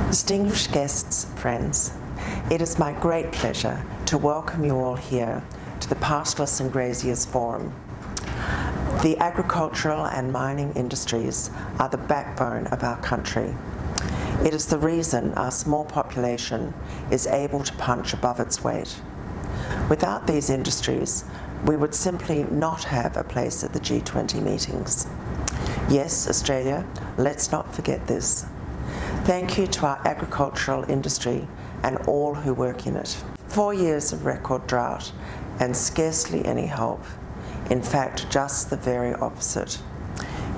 Distinguished guests, friends, it is my great pleasure to welcome you all here to the Pastoralists and Graziers Forum. The agricultural and mining industries are the backbone of our country. It is the reason our small population is able to punch above its weight. Without these industries, we would simply not have a place at the G20 meetings. Yes, Australia, let's not forget this. Thank you to our agricultural industry and all who work in it. 4 years of record drought and scarcely any help. In fact, just the very opposite.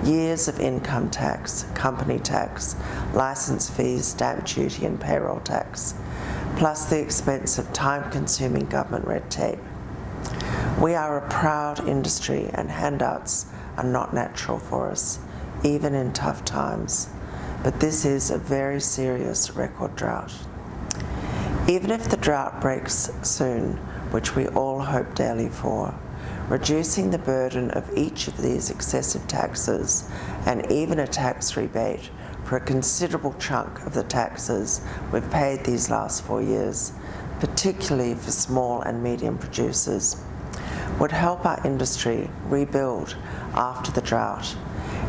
Years of income tax, company tax, license fees, stamp duty and payroll tax, plus the expense of time-consuming government red tape. We are a proud industry and handouts are not natural for us, even in tough times. But this is a very serious record drought. Even if the drought breaks soon, which we all hope daily for, reducing the burden of each of these excessive taxes and even a tax rebate for a considerable chunk of the taxes we've paid these last 4 years, particularly for small and medium producers, would help our industry rebuild after the drought.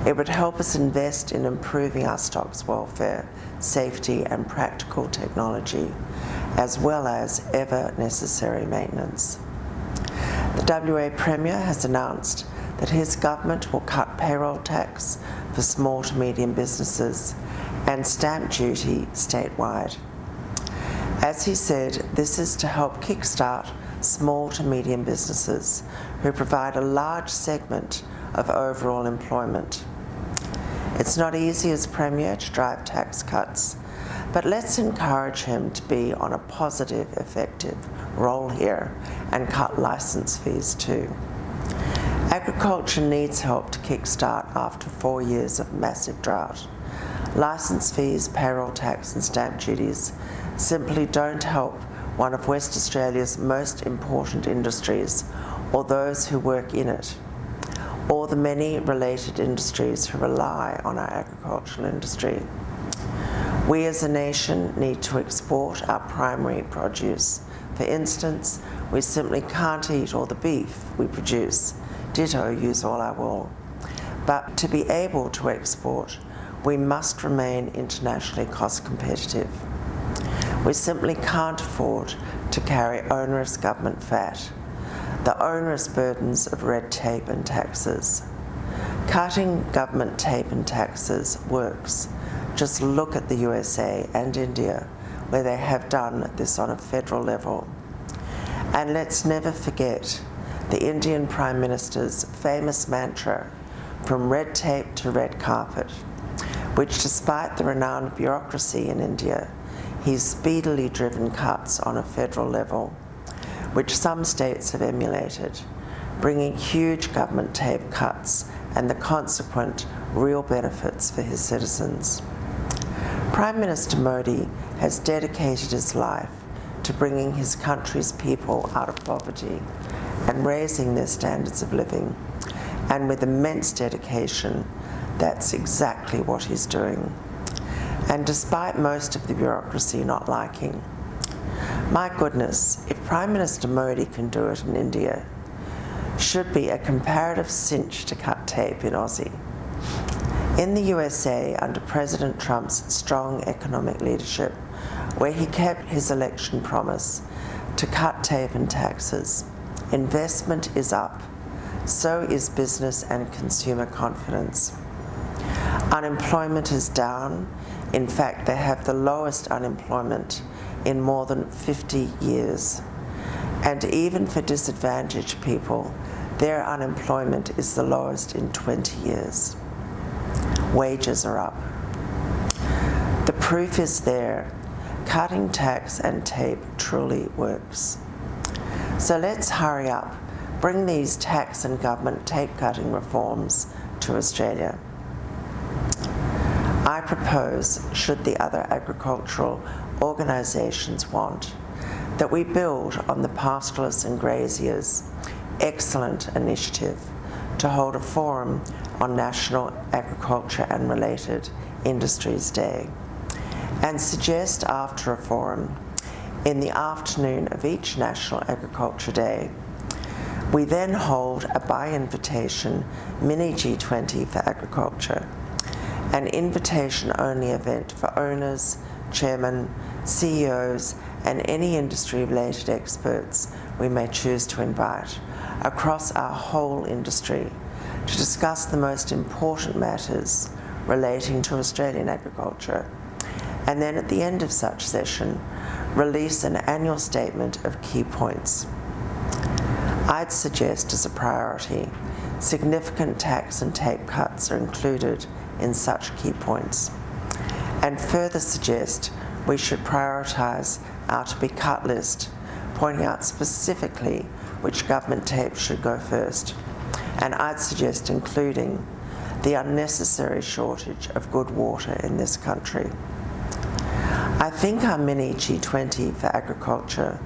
It would help us invest in improving our stock's welfare, safety and practical technology, as well as ever necessary maintenance. The WA Premier has announced that his government will cut payroll tax for small to medium businesses and stamp duty statewide. As he said, this is to help kickstart small to medium businesses who provide a large segment of overall employment. It's not easy as Premier to drive tax cuts, but let's encourage him to be on a positive, effective role here and cut license fees too. Agriculture needs help to kickstart after 4 years of massive drought. License fees, payroll tax and stamp duties simply don't help one of West Australia's most important industries or those who work in it, or the many related industries who rely on our agricultural industry. We as a nation need to export our primary produce. For instance, we simply can't eat all the beef we produce, ditto use all our wool. But to be able to export, we must remain internationally cost competitive. We simply can't afford to carry onerous government fat, the onerous burdens of red tape and taxes. Cutting government tape and taxes works. Just look at the USA and India, where they have done this on a federal level. And let's never forget the Indian Prime Minister's famous mantra, from red tape to red carpet, which despite the renowned bureaucracy in India, he's speedily driven cuts on a federal level, which some states have emulated, bringing huge government tape cuts and the consequent real benefits for his citizens. Prime Minister Modi has dedicated his life to bringing his country's people out of poverty and raising their standards of living, and with immense dedication, that's exactly what he's doing. And despite most of the bureaucracy not liking, my goodness, if Prime Minister Modi can do it in India, should be a comparative cinch to cut tape in Aussie. In the USA, under President Trump's strong economic leadership, where he kept his election promise to cut tape and taxes, investment is up, so is business and consumer confidence. Unemployment is down. In fact, they have the lowest unemployment in more than 50 years. And even for disadvantaged people, their unemployment is the lowest in 20 years. Wages are up. The proof is there. Cutting tax and tape truly works. So let's hurry up, bring these tax and government tape cutting reforms to Australia. I propose, should the other agricultural organisations want, that we build on the Pastoralists and Graziers' excellent initiative to hold a forum on National Agriculture and Related Industries Day, and suggest after a forum, in the afternoon of each National Agriculture Day, we then hold a by-invitation mini G20 for agriculture, an invitation-only event for owners, chairmen, CEOs, and any industry-related experts we may choose to invite across our whole industry to discuss the most important matters relating to Australian agriculture, and then at the end of such session, release an annual statement of key points. I'd suggest as a priority, significant tax and take cuts are included in such key points, and further suggest we should prioritise our to be cut list, pointing out specifically which government tape should go first, and I'd suggest including the unnecessary shortage of good water in this country. I think our mini G20 for agriculture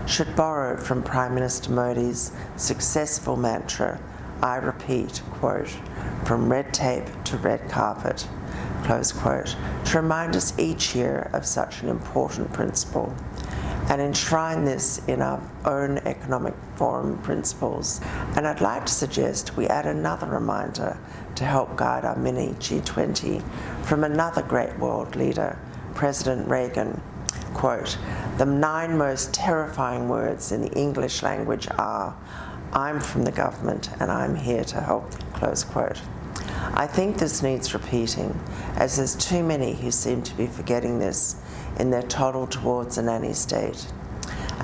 should borrow from Prime Minister Modi's successful mantra, I repeat, quote, from red tape to red carpet, close quote, to remind us each year of such an important principle and enshrine this in our own economic forum principles. And I'd like to suggest we add another reminder to help guide our mini G20 from another great world leader, President Reagan. Quote, the 9 most terrifying words in the English language are, I'm from the government and I'm here to help, close quote. I think this needs repeating, as there's too many who seem to be forgetting this in their toddle towards a nanny state.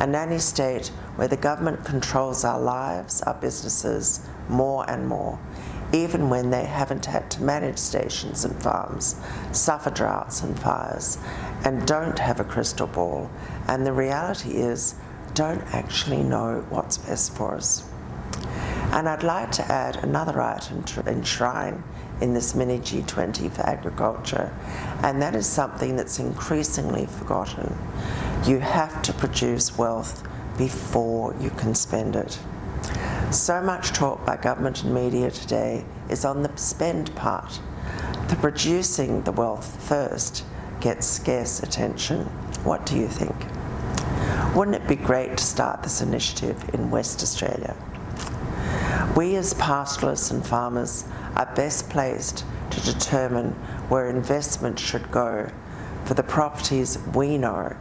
A nanny state where the government controls our lives, our businesses, more and more, even when they haven't had to manage stations and farms, suffer droughts and fires, and don't have a crystal ball, and the reality is, don't actually know what's best for us. And I'd like to add another item to enshrine in this mini G20 for agriculture, and that is something that's increasingly forgotten. You have to produce wealth before you can spend it. So much talk by government and media today is on the spend part. The producing the wealth first gets scarce attention. What do you think? Wouldn't it be great to start this initiative in West Australia? We as pastoralists and farmers are best placed to determine where investment should go for the properties we know.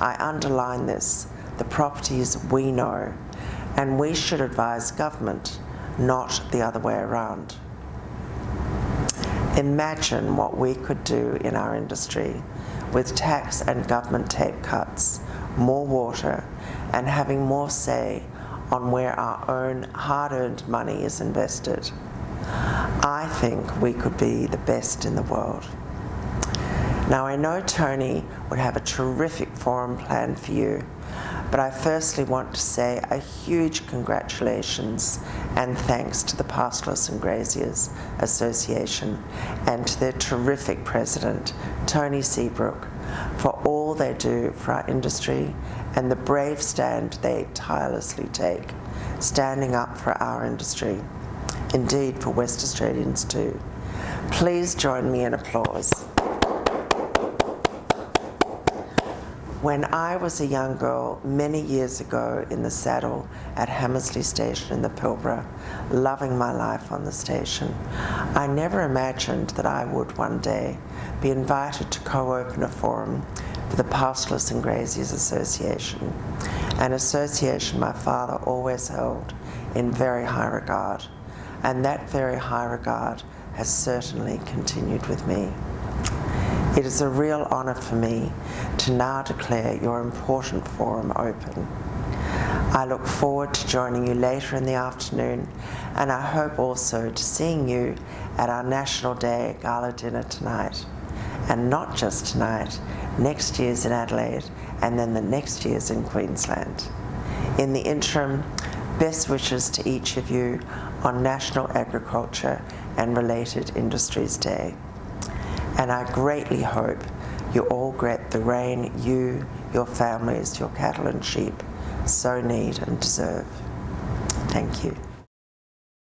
I underline this, the properties we know, and we should advise government, not the other way around. Imagine what we could do in our industry with tax and government tape cuts, more water, and having more say on where our own hard-earned money is invested. I think we could be the best in the world. Now, I know Tony would have a terrific forum planned for you, but I firstly want to say a huge congratulations and thanks to the Pastoralists and Graziers Association and to their terrific president, Tony Seabrook, for all they do for our industry and the brave stand they tirelessly take, standing up for our industry, indeed for West Australians too. Please join me in applause. When I was a young girl many years ago in the saddle at Hammersley Station in the Pilbara, loving my life on the station, I never imagined that I would one day be invited to co-open a forum for the Pastoralists and Graziers Association, an association my father always held in very high regard, and that very high regard has certainly continued with me. It is a real honour for me to now declare your important forum open. I look forward to joining you later in the afternoon, and I hope also to seeing you at our National Day Gala dinner tonight. And not just tonight, next year's in Adelaide, and then the next year's in Queensland. In the interim, best wishes to each of you on National Agriculture and Related Industries Day. And I greatly hope you all get the rain you, your families, your cattle and sheep so need and deserve. Thank you.